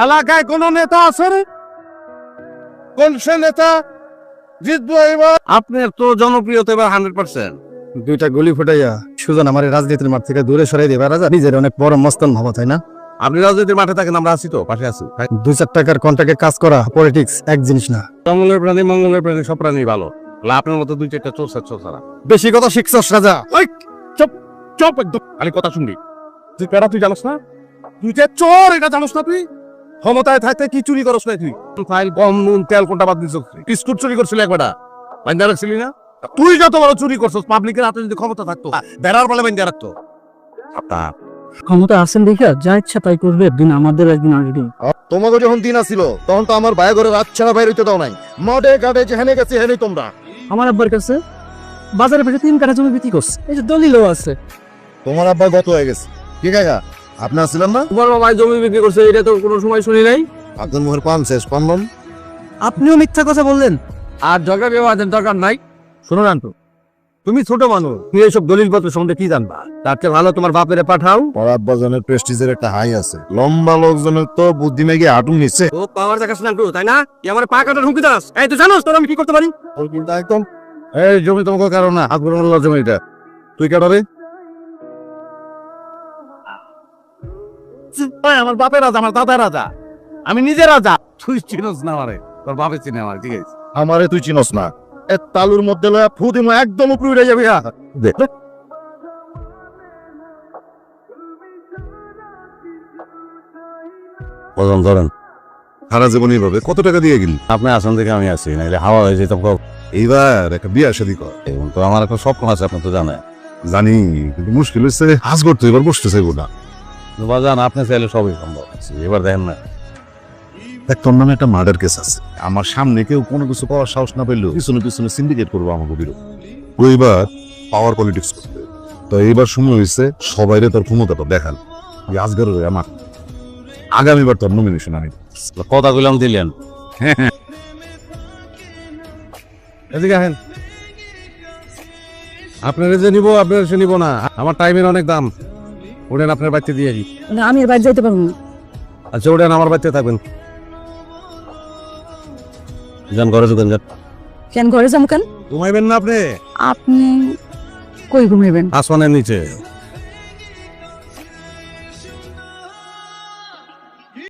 এলাকায় কোন নেতা আছে? কোন সে নেতা জিতবো এবার? আপনার তো জনপ্রিয়তা এবার 100%। দুইটা গুলি ফুটাইয়া সুজন আমার রাজনীতির মাঠ থেকে দূরে সরাই দিবে রাজা, নিজের অনেক বড় মস্তান ভাবা, তাই না? আপনি রাজনীতির মাঠে থাকেন, আমরা আছি তো, পাশে আছি। 2-4 টাকার কন্ট্রাক্টে কাজ করা পলিটিক্স এক জিনিস না। জঙ্গলের প্রাণী মঙ্গলের প্রাণী সব প্রাণী ভালো। আপনার মতো 2-4টা চোর ছাড়া। বেশি কথা শিখছস রাজা। চপ চপ, একদম খালি কথা শুনবি। তুই পেরা, তুই জানোস না তুই যে চোর, এটা জানোস না? তুই ক্ষমতায় থাকতে কি চুরি করস না? তুই ফাইল, গম, নুন, তেল কোনটা বাদ দিস? বিস্কুট চুরি করছিলি একবারটা, বাইন্দা রাখছিলি না? তুই যত বড় চুরি করছস, পাবলিকের হাতে যদি ক্ষমতা থাকতো বেড়ার বলে বাইন্দা রাখতো। আপনার ক্ষমতা আছেন দেখা যা ইচ্ছা তাই করবে, একদিন আমাদের একদিন আসবে। তোমাকে যখন দিন আসিল তখন তো আমার ভাই ঘরে রাত ছাড়া বাইর হইতে দাও নাই। মডে গাডে যেখানে গেছে হেনে তোমরা। আমার আব্বার কাছে বাজারে পেটে 3 কাঠা জমি বিক্রি করছে, এই যে দলিলও আছে। তোমার আব্বা গত হয়ে গেছে। কি কাকা আপনি আসছিলেন না? তোমার বাবা জমি বিক্রি করছে, এটা তো কোনো সময় শুনি নাই। আপনার মুখের পান শেষ পানলাম। আপনিও মিথ্যা কথা বললেন। আর ঝগড়া বিবাদের দরকার নাই। শোনো নান্টু, তুমি ছোট মানুষ, তুমি এইসব দলিলপত্র সম্বন্ধে কি জানবা? তার চেয়ে ভালো তোমার বাপেরে পাঠাও। আব্বাজনের প্রেস্টিজের একটা হাই আছে, লম্বা লোকজনের তো বুদ্ধি মেগে হাঁটুন নিচ্ছে। ও পাওয়ার দেখাস নান্টু, তাই না? আমার পা কাটার হুমকি দাস। এই তুই জানোস তোর আমি কি করতে পারি? একদম এই জমি তোমাকে কারণ না, হাত বড় জমি এটা। তুই কাটাবে? আমার বাপের রাজা, আমার দাদা রাজা, আমি নিজে রাজা। তুই চিনস না আমারে, তোর বাপে চিনে আমার, ঠিক আছে? আমারে তুই চিনস না। এ তালুর মধ্যে লয়া ফু দিমু, একদম উপরে উড়ে যাবি। দে বজন ধরেন। সারা জীবন এইভাবে কত টাকা দিয়ে গেলি? আপনি আসন থেকে আমি আছি, নাইলে হাওয়া হয়ে যেত। এইবার একটা বিয়া শাদী কর। এবং তো আমার একটা স্বপ্ন আছে, আপনি তো জানেন। জানি, কিন্তু মুশকিল হচ্ছে আজ করতে এবার বসতে চাইবো না। বাজান আপনি চাইলে সবই সম্ভব আছে, এবার দেখেন না। দেখ, তোর নামে একটা মার্ডার কেস আছে। আমার সামনে কেউ কোনো কিছু পাওয়ার সাহস না পেলেও পিছনে পিছনে সিন্ডিকেট করবো আমাকে বিরোধ। ওইবার পাওয়ার পলিটিক্স করতে। তো এইবার সময় হয়েছে সবাইরে তোর ক্ষমতাটা দেখান। আজকের আমার আগামীবার তোর নমিনেশন আনি। কথা গুলাম দিলেন। এদিকে আসেন। আপনারা যে নিব, আপনারা সে নিব না। আমার টাইমের অনেক দাম। ওঠেন, আপনার বাড়িতে দিয়ে আসি। না, আমি বাইরে যাইতে পারবো না। আচ্ছা ওঠেন, আমার বাড়িতে থাকবেন। যান ঘরে চলেন, যান। কেন ঘরে যাবো কেন? ঘুমাইবেন না আপনি? আপনি কই ঘুমাইবেন? আসমানের নিচে।